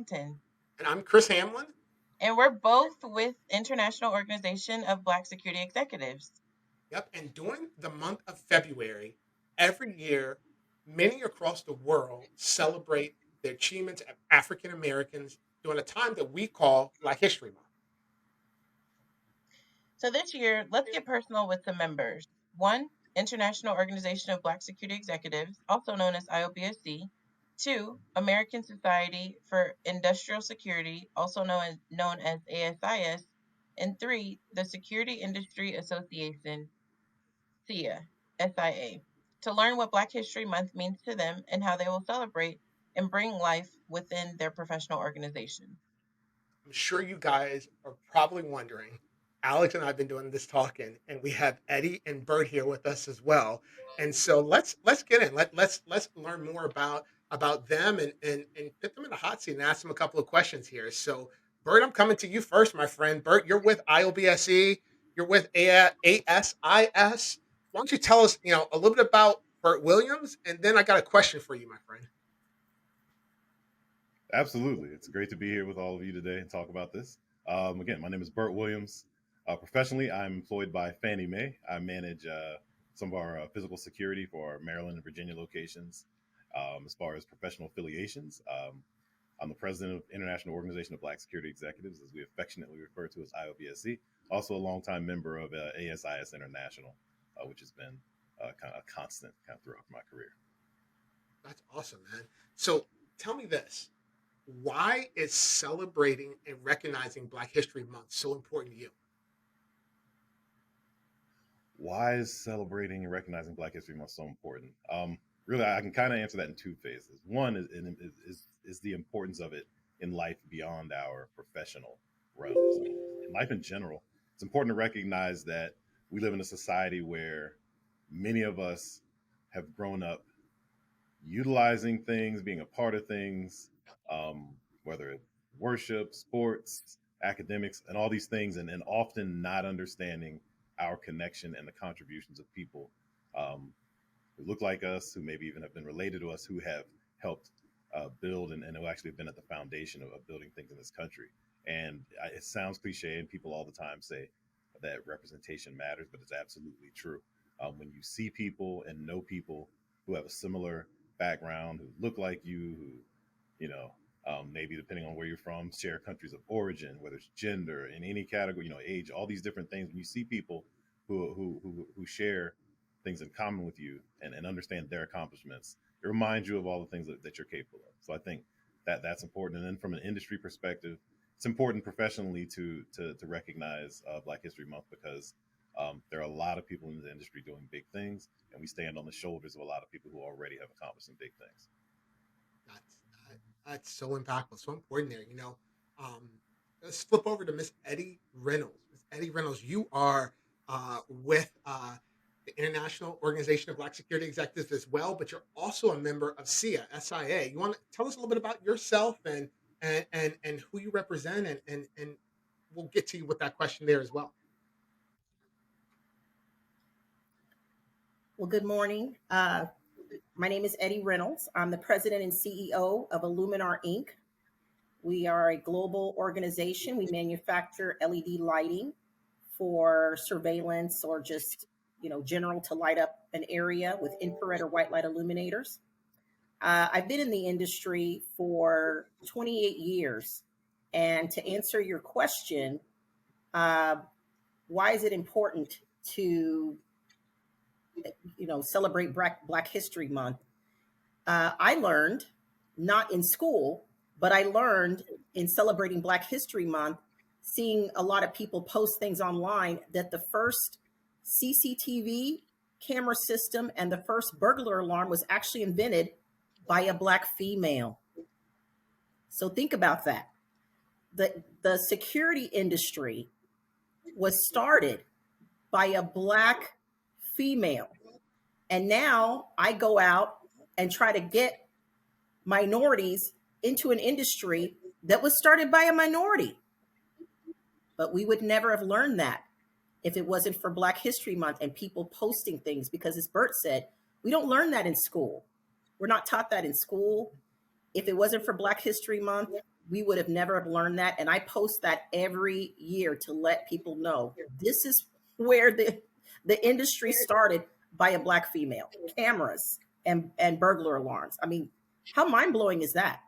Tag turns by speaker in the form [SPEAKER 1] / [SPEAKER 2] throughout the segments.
[SPEAKER 1] Hamilton.
[SPEAKER 2] And I'm Chris Hamlin.
[SPEAKER 1] And we're both with International Organization of Black Security Executives.
[SPEAKER 2] Yep. And during the month of February, every year, many across the world celebrate the achievements of African Americans during a time that we call Black History Month.
[SPEAKER 1] So this year, let's get personal with the members. One, International Organization of Black Security Executives, also known as IOBSE. Two, American Society for Industrial Security, also known as ASIS. And three, the Security Industry Association, SIA, to learn what Black History Month means to them and how they will celebrate and bring life within their professional organization.
[SPEAKER 2] I'm sure you guys are probably wondering. Alex and I have been doing this talking, and we have Eddie and Bert here with us as well. And so let's get in. Let's learn more about them and put them in the hot seat and ask them a couple of questions here. So Bert, I'm coming to you first, my friend. Bert, you're with IOBSE. You're with ASIS. Why don't you tell us, a little bit about Bert Williams, and then I got a question for you, my friend.
[SPEAKER 3] Absolutely. It's great to be here with all of you today and talk about this. Again, my name is Bert Williams. Professionally, I'm employed by Fannie Mae. I manage some of our physical security for our Maryland and Virginia locations. As far as professional affiliations, I'm the president of International Organization of Black Security Executives, as we affectionately refer to as IOBSE. Also a longtime member of ASIS International, which has been kind of a constant kind of throughout my career.
[SPEAKER 2] That's awesome, man. So tell me this. Why is celebrating and recognizing Black History Month so important to you?
[SPEAKER 3] Why is celebrating and recognizing Black History Month so important? Really, I can kind of answer that in two phases. One is the importance of it in life beyond our professional realms. In life in general, it's important to recognize that we live in a society where many of us have grown up utilizing things, being a part of things, whether it's worship, sports, academics, and all these things, and often not understanding our connection and the contributions of people who look like us, who maybe even have been related to us, who have helped build and who actually have been at the foundation of building things in this country. And it sounds cliche, and people all the time say that representation matters, but it's absolutely true. When you see people and know people who have a similar background, who look like you, who, maybe depending on where you're from, share countries of origin, whether it's gender, in any category, age, all these different things. When you see people who share things in common with you and understand their accomplishments, it reminds you of all the things that you're capable of. So I think that's important. And then from an industry perspective, it's important professionally to recognize Black History Month because there are a lot of people in the industry doing big things, and we stand on the shoulders of a lot of people who already have accomplished some big things.
[SPEAKER 2] That's so impactful, so important there. Um, let's flip over to Miss Eddie Reynolds. Miss Eddie Reynolds, you are with the International Organization of Black Security Executives as well, but you're also a member of SIA. You want to tell us a little bit about yourself and who you represent, and we'll get to you with that question there as well.
[SPEAKER 4] Well, good morning. My name is Eddie Reynolds. I'm the president and CEO of Illuminar Inc. We are a global organization. We manufacture LED lighting for surveillance or just, general to light up an area with infrared or white light illuminators. I've been in the industry for 28 years. And to answer your question, why is it important to celebrate Black History Month? I learned, not in school, but I learned in celebrating Black History Month, seeing a lot of people post things online, that the first CCTV camera system and the first burglar alarm was actually invented by a Black female. So think about that. The security industry was started by a Black female. And now I go out and try to get minorities into an industry that was started by a minority. But we would never have learned that if it wasn't for Black History Month and people posting things, because as Bert said, we don't learn that in school. We're not taught that in school. If it wasn't for Black History Month, we would have never have learned that. And I post that every year to let people know this is where the industry started, by a Black female. Cameras and burglar alarms. I mean, how mind blowing is that?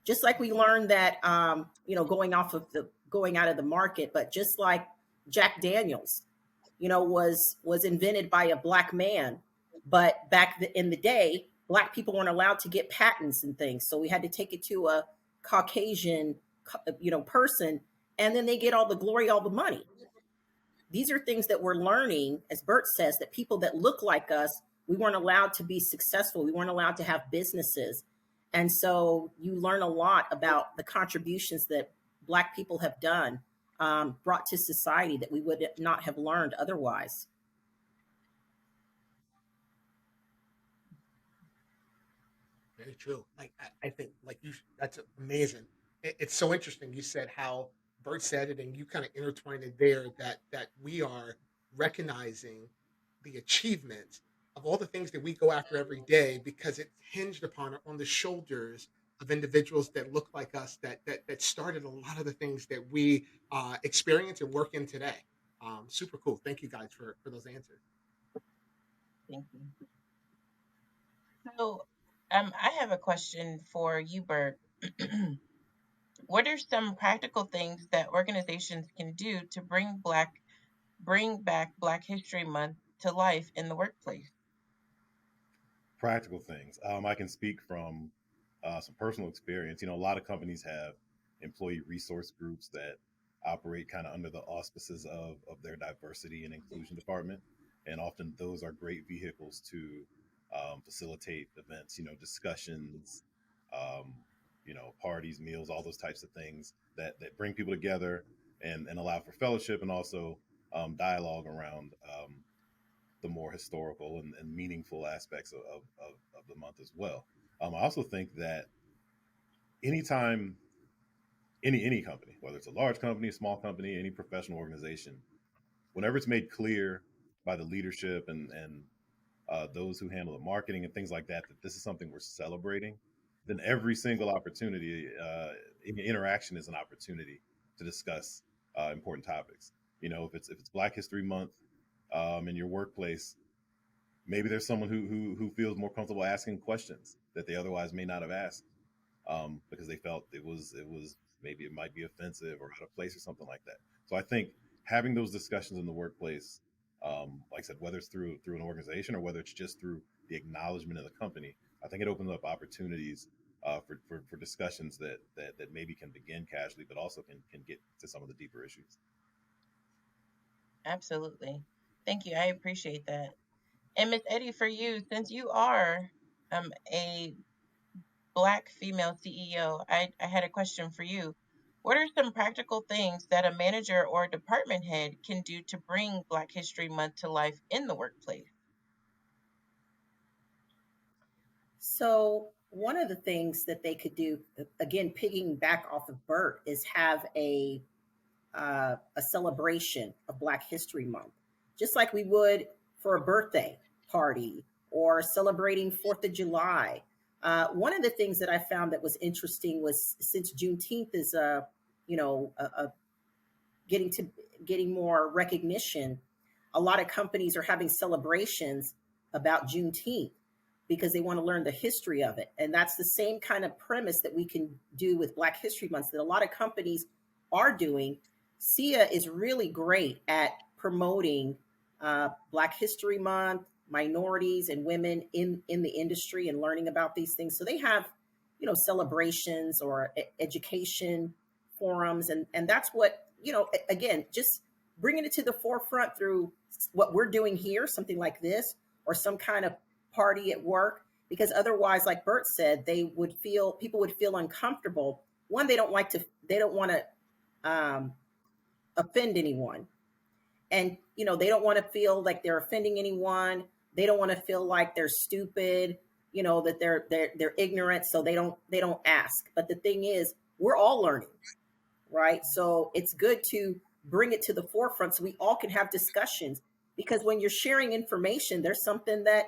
[SPEAKER 4] Just like we learned that, going out of the market, but just like Jack Daniels, was invented by a Black man, but in the day, Black people weren't allowed to get patents and things, so we had to take it to a Caucasian, person, and then they get all the glory, all the money. These are things that we're learning, as Bert says, that people that look like us, we weren't allowed to be successful. We weren't allowed to have businesses. And so you learn a lot about the contributions that Black people have done, brought to society, that we would not have learned otherwise.
[SPEAKER 2] Very true. Like I think like that's amazing. It's so interesting. You said how Bert said it, and you kind of intertwined it there. That we are recognizing the achievements of all the things that we go after every day because it's hinged upon on the shoulders of individuals that look like us that started a lot of the things that we experience and work in today. Super cool. Thank you guys for those answers.
[SPEAKER 1] Thank you. So, I have a question for you, Bert. What are some practical things that organizations can do to bring back Black History Month to life in the workplace?
[SPEAKER 3] Practical things. I can speak from some personal experience. A lot of companies have employee resource groups that operate kind of under the auspices of their diversity and inclusion department. And often those are great vehicles to facilitate events, discussions, um, parties, meals, all those types of things that bring people together and allow for fellowship and also dialogue around the more historical and meaningful aspects of the month as well. I also think that anytime any company, whether it's a large company, a small company, any professional organization, whenever it's made clear by the leadership and those who handle the marketing and things like that, that this is something we're celebrating, then every single opportunity, interaction is an opportunity to discuss important topics. If it's Black History Month in your workplace, maybe there's someone who feels more comfortable asking questions that they otherwise may not have asked because they felt it was maybe it might be offensive or out of place or something like that. So I think having those discussions in the workplace, like I said, whether it's through an organization or whether it's just through the acknowledgement of the company, I think it opens up opportunities for discussions that maybe can begin casually, but also can get to some of the deeper issues.
[SPEAKER 1] Absolutely. Thank you. I appreciate that. And Miss Eddie, for you, since you are a Black female CEO, I had a question for you. What are some practical things that a manager or department head can do to bring Black History Month to life in the workplace?
[SPEAKER 4] So one of the things that they could do, again, pigging back off of Bert, is have a celebration of Black History Month, just like we would for a birthday party or celebrating Fourth of July. One of the things that I found that was interesting was, since Juneteenth is getting to getting more recognition, a lot of companies are having celebrations about Juneteenth because they want to learn the history of it. And that's the same kind of premise that we can do with Black History Month that a lot of companies are doing. SIA is really great at promoting Black History Month, minorities and women in the industry, and learning about these things. So they have, celebrations or education forums, and that's what, again, just bringing it to the forefront through what we're doing here, something like this, or some kind of party at work. Because otherwise, like Bert said, people would feel uncomfortable. One, they don't want to offend anyone, and they don't want to feel like they're offending anyone. They don't want to feel like they're stupid, that they're ignorant, so they don't ask. But the thing is, we're all learning, right? So it's good to bring it to the forefront so we all can have discussions, because when you're sharing information, there's something that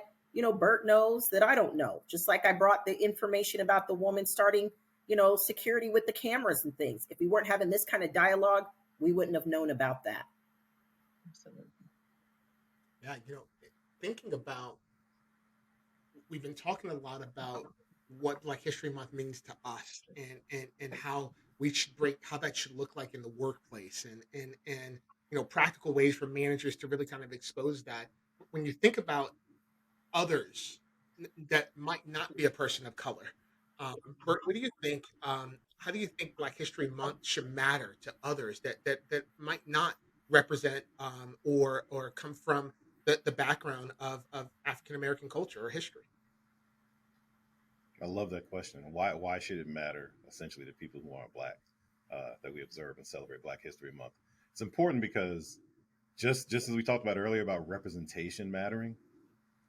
[SPEAKER 4] Bert knows that I don't know. Just like I brought the information about the woman starting security with the cameras and things. If we weren't having this kind of dialogue, we wouldn't have known about that.
[SPEAKER 1] Absolutely.
[SPEAKER 2] Yeah, thinking about, we've been talking a lot about what Black History Month means to us, and how we should break how that should look like in the workplace, and practical ways for managers to really kind of expose that. When you think about others that might not be a person of color, Bert, what do you think? How do you think Black History Month should matter to others that might not represent, or come from the background of African American culture or history?
[SPEAKER 3] I love that question. Why should it matter essentially to people who aren't black, that we observe and celebrate Black History Month? It's important because just as we talked about earlier about representation mattering,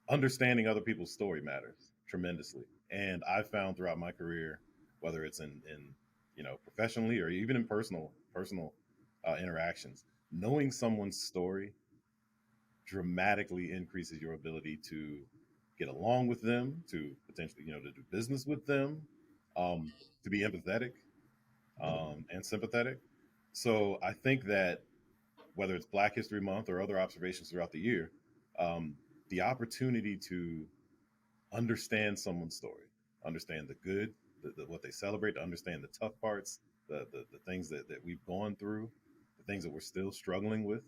[SPEAKER 3] understanding other people's story matters tremendously. And I've found throughout my career, whether it's in professionally or even in personal interactions, knowing someone's story dramatically increases your ability to get along with them, to potentially to do business with them, to be empathetic and sympathetic. So I think that whether it's Black History Month or other observations throughout the year, the opportunity to understand someone's story, understand the good, what they celebrate, to understand the tough parts, the things that we've gone through, the things that we're still struggling with,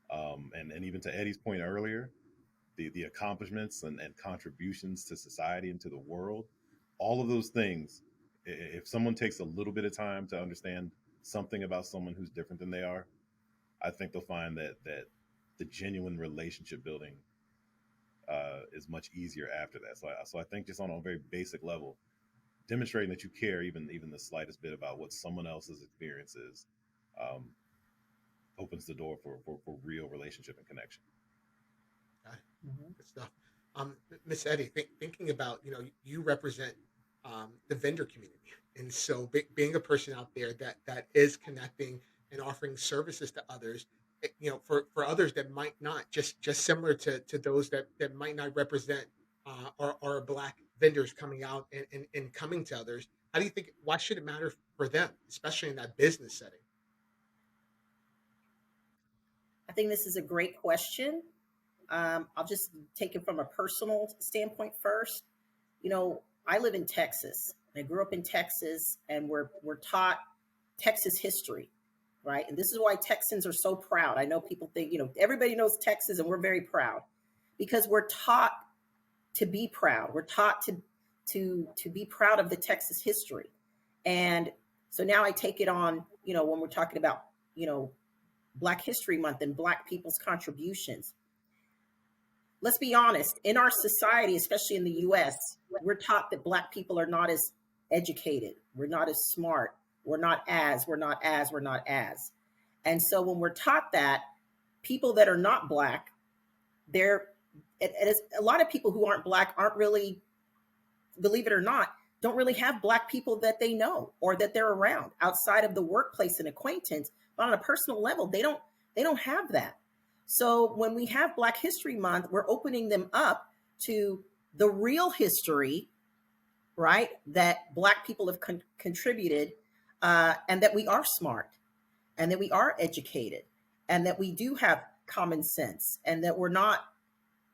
[SPEAKER 3] and even to Eddie's point earlier, the accomplishments and contributions to society and to the world, all of those things. If someone takes a little bit of time to understand something about someone who's different than they are, I think they'll find that the genuine relationship building is much easier after that. So I think just on a very basic level, demonstrating that you care even the slightest bit about what someone else's experience is, um, opens the door for real relationship and connection.
[SPEAKER 2] Okay, good stuff. Miss Eddie, thinking about, you represent, the vendor community, and so being a person out there that is connecting and offering services to others, for others that might not, just similar to those that might not represent, or black vendors coming out and coming to others. How do you think? Why should it matter for them, especially in that business setting?
[SPEAKER 4] I think this is a great question. I'll just take it from a personal standpoint first. I live in Texas. I grew up in Texas, and we're taught Texas history, right? And this is why Texans are so proud. I know people think, everybody knows Texas, and we're very proud because we're taught to be proud. We're taught to be proud of the Texas history. And so now I take it on, when we're talking about, Black History Month and Black people's contributions. Let's be honest, in our society, especially in the US, we're taught that Black people are not as educated. We're not as smart. We're not as. And so when we're taught that, people that are not Black, a lot of people who aren't Black aren't really, believe it or not, don't really have Black people that they know or that they're around outside of the workplace and acquaintance. But on a personal level, they don't have that. So when we have Black History Month, we're opening them up to the real history, right? That Black people have contributed, and that we are smart, and that we are educated, and that we do have common sense, and that we're not,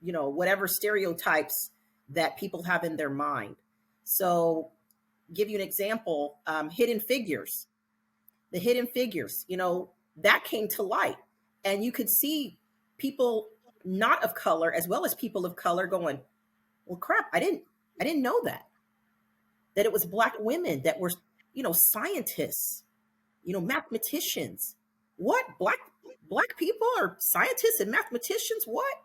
[SPEAKER 4] whatever stereotypes that people have in their mind. So, give you an example: Hidden Figures. The Hidden Figures, that came to light, and you could see people not of color as well as people of color going, "Well, crap! I didn't know that it was Black women that were, scientists, mathematicians. What, black people are scientists and mathematicians? What?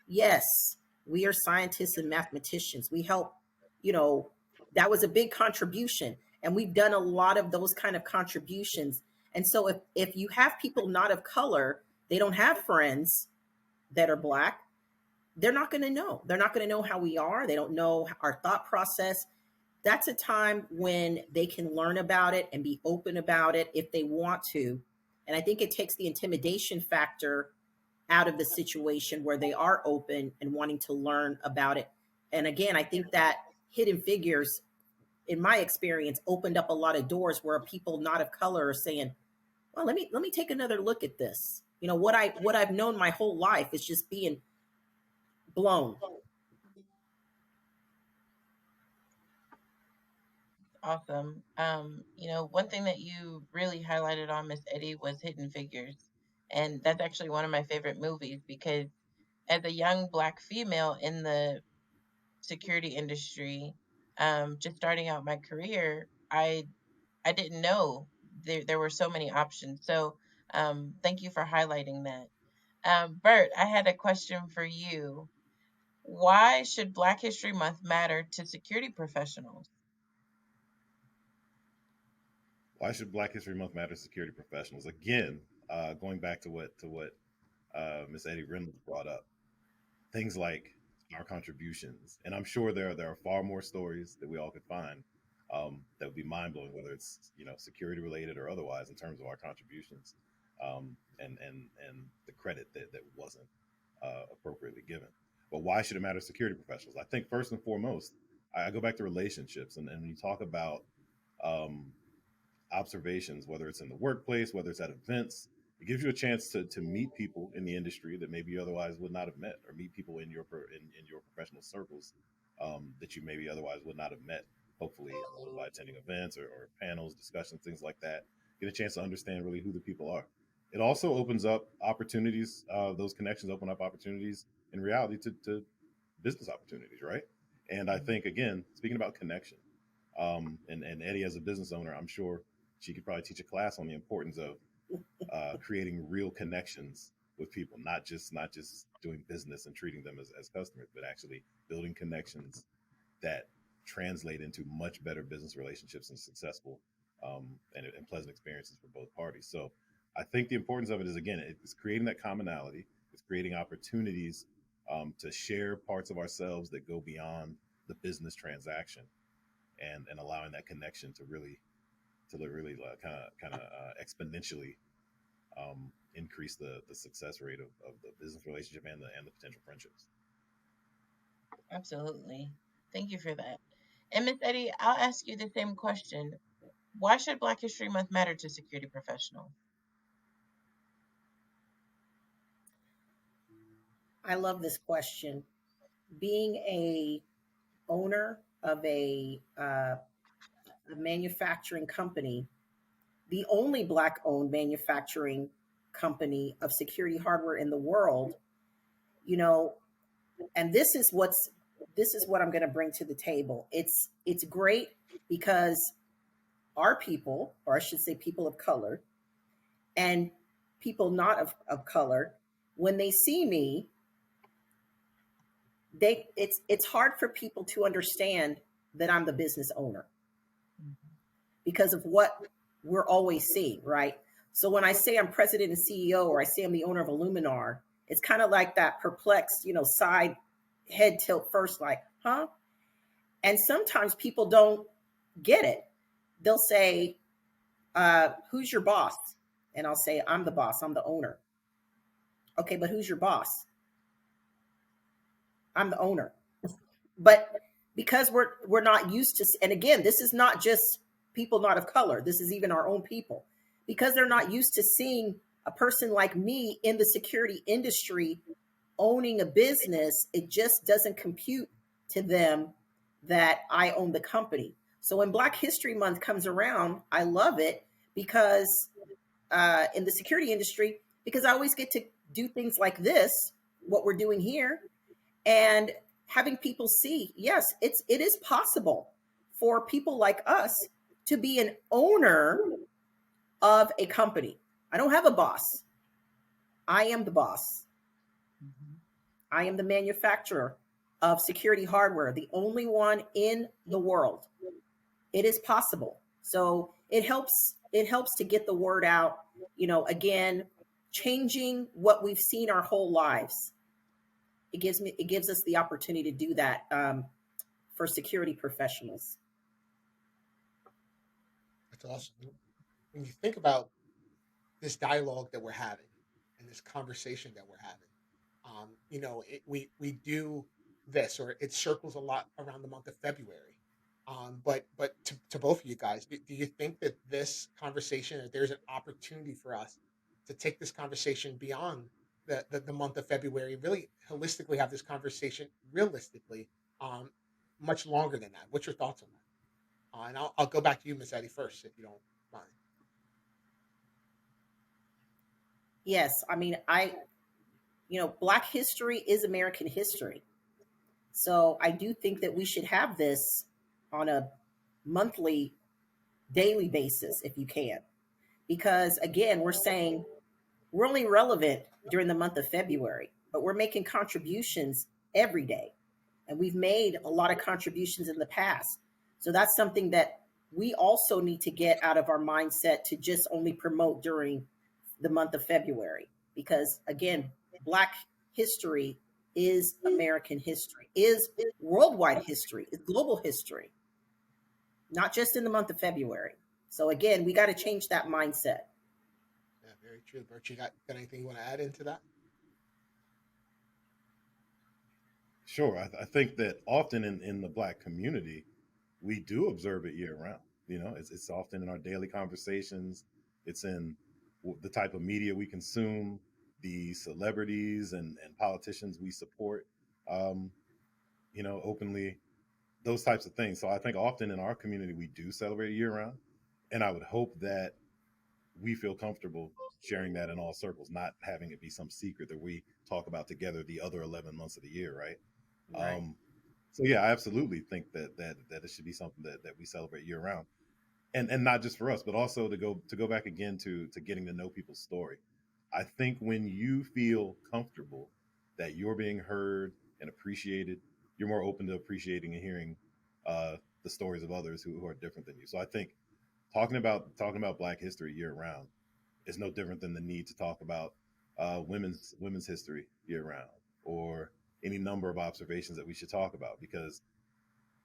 [SPEAKER 4] Yes, we are scientists and mathematicians. We help, that was a big contribution. And we've done a lot of those kind of contributions. And so if you have people not of color, they don't have friends that are Black, they're not going to know. They're not going to know how we are. They don't know our thought process. That's a time when they can learn about it and be open about it if they want to. And I think it takes the intimidation factor out of the situation where they are open and wanting to learn about it. And again, I think that Hidden Figures in my experience, opened up a lot of doors where people not of color are saying, well, let me take another look at this. You know, what I've known my whole life is just being blown.
[SPEAKER 1] Awesome. One thing that you really highlighted on, Miss Eddie, was Hidden Figures. And that's actually one of my favorite movies because as a young black female in the security industry, just starting out my career, I didn't know there were so many options. So thank you for highlighting that. Bert, I had a question for you. Why should Black History Month matter to security professionals?
[SPEAKER 3] Why should Black History Month matter to security professionals? Again, going back to what Miss Eddie Reynolds brought up, things like our contributions, and I'm sure there are far more stories that we all could find that would be mind blowing, whether it's security related or otherwise, in terms of our contributions, and the credit that wasn't appropriately given. But why should it matter to security professionals? I think first and foremost, I go back to relationships, and when you talk about um, observations, whether it's in the workplace, whether it's at events. It gives you a chance to meet people in the industry that maybe you otherwise would not have met, or meet people in in your professional circles that you maybe otherwise would not have met. Hopefully, by attending events or panels, discussions, things like that, get a chance to understand really who the people are. It also opens up opportunities. Those connections open up opportunities in reality to business opportunities, right? And I think again, speaking about connection, and Eddie as a business owner, I'm sure she could probably teach a class on the importance of creating real connections with people, not just doing business and treating them as customers, but actually building connections that translate into much better business relationships and successful and pleasant experiences for both parties. So I think the importance of it is again, it's creating that commonality, it's creating opportunities to share parts of ourselves that go beyond the business transaction, and allowing that connection to really kind of exponentially increase the success rate of the business relationship and the potential friendships.
[SPEAKER 1] Absolutely. Thank you for that. And Miss Eddie, I'll ask you the same question. Why should Black History Month matter to security professionals?
[SPEAKER 4] I love this question. Being a owner of a manufacturing company, the only black owned manufacturing company of security hardware in the world, you know, and this is what I'm going to bring to the table. It's great because our people, or I should say people of color and people not of color, when they see me, it's hard for people to understand that I'm the business owner because of what we're always seeing, right? So when I say I'm president and CEO, or I say I'm the owner of Illuminar, it's kind of like that perplexed, side head tilt first, like, huh? And sometimes people don't get it. They'll say, who's your boss? And I'll say, I'm the boss, I'm the owner. Okay, but who's your boss? I'm the owner. But because we're not used to, and again, this is not just people not of color, this is even our own people, because they're not used to seeing a person like me in the security industry owning a business. It just doesn't compute to them that I own the company. So when Black History Month comes around, I love it because in the security industry, because I always get to do things like this, what we're doing here, and having people see, yes, it is possible for people like us to be an owner of a company. I don't have a boss. I am the boss.
[SPEAKER 1] Mhm.
[SPEAKER 4] I am the manufacturer of security hardware, the only one in the world. It is possible. So it helps to get the word out, again, changing what we've seen our whole lives. It gives us the opportunity to do that for security professionals.
[SPEAKER 2] That's awesome. When you think about this dialogue that we're having and this conversation that we're having, we do this, or it circles a lot around the month of February. But to both of you guys, do you think that this conversation, that there's an opportunity for us to take this conversation beyond the month of February, really holistically have this conversation realistically, um, much longer than that? What's your thoughts on that? And I'll go back to you, Miss Eddie, first, if you don't mind.
[SPEAKER 4] Yes, I mean, Black history is American history. So I do think that we should have this on a monthly, daily basis if you can. Because again, we're saying we're only relevant during the month of February, but we're making contributions every day. And we've made a lot of contributions in the past. So that's something that we also need to get out of our mindset to just only promote during the month of February. Because again, Black history is American history, is worldwide history, is global history, not just in the month of February. So again, we got to change that mindset.
[SPEAKER 2] Yeah, very true. Bert, you got anything you want to add into that?
[SPEAKER 3] Sure. I think that often in the Black community, we do observe it year round. It's often in our daily conversations. It's in the type of media we consume, the celebrities and politicians we support, um, openly, those types of things. So I think often in our community, we do celebrate year round. And I would hope that we feel comfortable sharing that in all circles, not having it be some secret that we talk about together the other 11 months of the year, right?
[SPEAKER 4] Right.
[SPEAKER 3] Um, so yeah, I absolutely think that it should be something that we celebrate year round, and not just for us, but also to go back again to getting to know people's story. I think when you feel comfortable that you're being heard and appreciated, you're more open to appreciating and hearing the stories of others who are different than you. So I think talking about Black history year round is no different than the need to talk about women's history year round, or any number of observations that we should talk about, because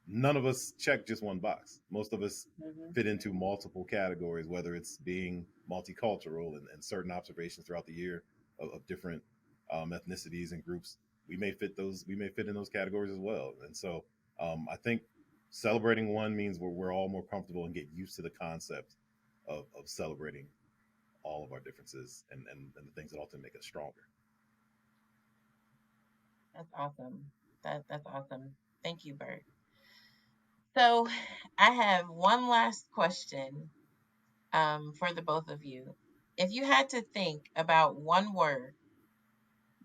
[SPEAKER 3] none of us check just one box. Most of us
[SPEAKER 4] Mhm.
[SPEAKER 3] fit into multiple categories, whether it's being multicultural and certain observations throughout the year of different ethnicities and groups. We may fit those. We may fit in those categories as well. And so I think celebrating one means we're all more comfortable and get used to the concept of celebrating all of our differences and the things that often make us stronger.
[SPEAKER 1] That's awesome. That's awesome. Thank you, Bert. So I have one last question for the both of you. If you had to think about one word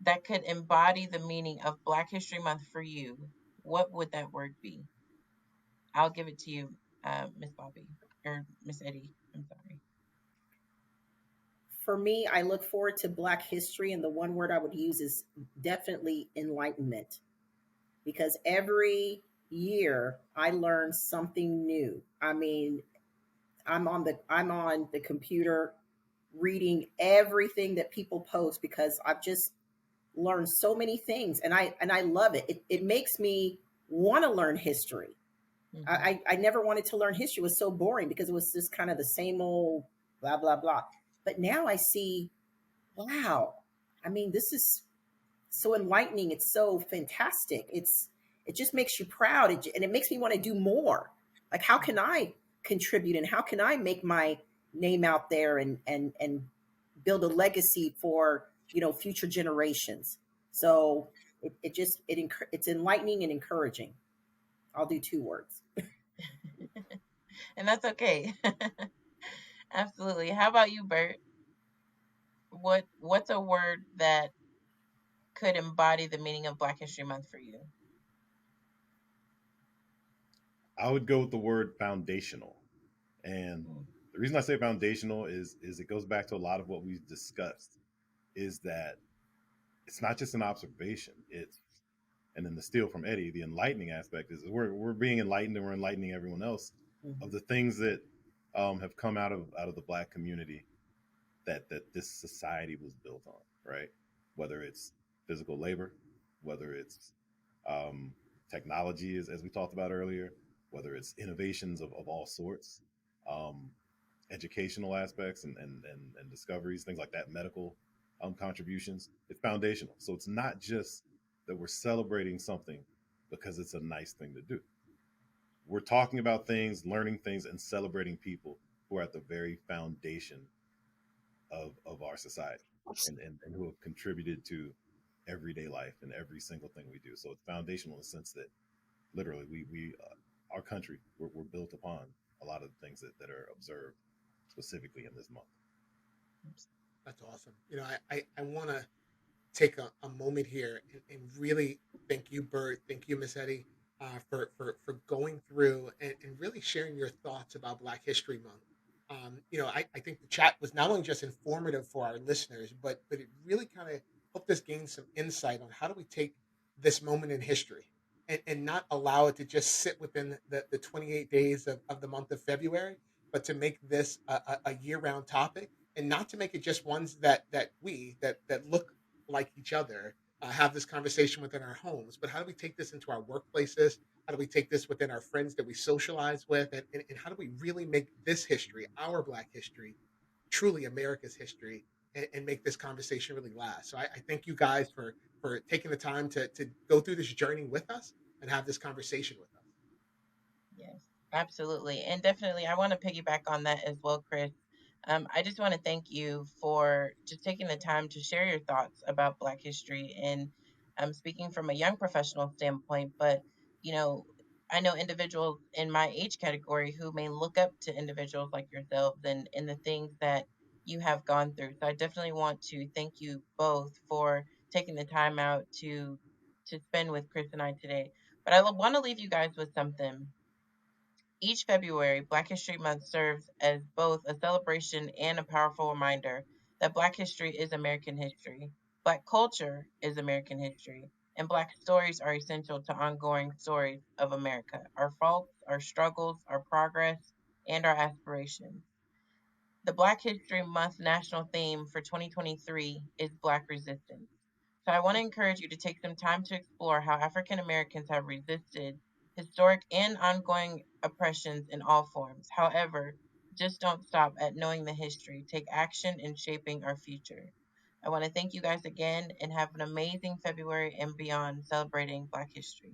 [SPEAKER 1] that could embody the meaning of Black History Month for you, what would that word be? I'll give it to you, Miss Bobby or Miss Eddie. I'm sorry.
[SPEAKER 4] For me, I look forward to Black history, and the one word I would use is definitely enlightenment, because every year I learn something new. I mean, I'm on the computer reading everything that people post because I've just learned so many things, and I love it. It makes me want to learn history.
[SPEAKER 1] Hmm.
[SPEAKER 4] I never wanted to learn history. It was so boring because it was just kind of the same old blah blah blah. But now I see, wow. I mean, this is so enlightening. It's so fantastic. It just makes you proud, and it makes me want to do more. Like, how can I contribute, and how can I make my name out there, and build a legacy for future generations? So it's enlightening and encouraging. I'll do two words.
[SPEAKER 1] And that's okay. Absolutely. How about you, Bert? What's a word that could embody the meaning of Black History Month for you?
[SPEAKER 3] I would go with the word foundational. And
[SPEAKER 1] Mm.
[SPEAKER 3] the reason I say foundational is it goes back to a lot of what we've discussed, is that it's not just an observation. It's, and then the steal from Eddie, the enlightening aspect is we're being enlightened, and we're enlightening everyone else of
[SPEAKER 4] Mhm.
[SPEAKER 3] the things that have come out of the Black community that this society was built on, right? Whether it's physical labor, whether it's um, technology, as we talked about earlier, whether it's innovations of all sorts, um, educational aspects and discoveries, things like that, medical contributions. It's foundational. So it's not just that we're celebrating something because it's a nice thing to do. we're talking about things, learning things, and celebrating people who are at the very foundation of our society, and who have contributed to everyday life and every single thing we do. So it's foundational in the sense that literally we our country, we're built upon a lot of the things that are observed specifically in this month.
[SPEAKER 2] That's awesome. I want to take a moment here and really thank you, Bert. Thank you, Miss Eddie, for going through and really sharing your thoughts about Black History Month. I think the chat was not only just informative for our listeners, but it really kind of helped us gain some insight on how do we take this moment in history and not allow it to just sit within the 28 days of the month of February, but to make this a year-round topic, and not to make it just ones that look like each other, have this conversation within our homes, but how do we take this into our workplaces? How do we take this within our friends that we socialize with? And how do we really make this history, our Black history, truly America's history, and make this conversation really last? So I thank you guys for taking the time to go through this journey with us and have this conversation with us.
[SPEAKER 1] Yes, absolutely. And definitely, I want to piggyback on that as well, Chris. I just want to thank you for just taking the time to share your thoughts about Black history. And I'm speaking from a young professional standpoint, but you know, I know individuals in my age category who may look up to individuals like yourselves and the things that you have gone through. So I definitely want to thank you both for taking the time out to spend with Chris and I today. But I want to leave you guys with something. Each February, Black History Month serves as both a celebration and a powerful reminder that Black history is American history, Black culture is American history, and Black stories are essential to ongoing stories of America, our faults, our struggles, our progress, and our aspirations. The Black History Month national theme for 2023 is Black resistance. So I want to encourage you to take some time to explore how African Americans have resisted historic and ongoing oppressions in all forms. However, just don't stop at knowing the history. Take action in shaping our future. I want to thank you guys again and have an amazing February and beyond celebrating Black history.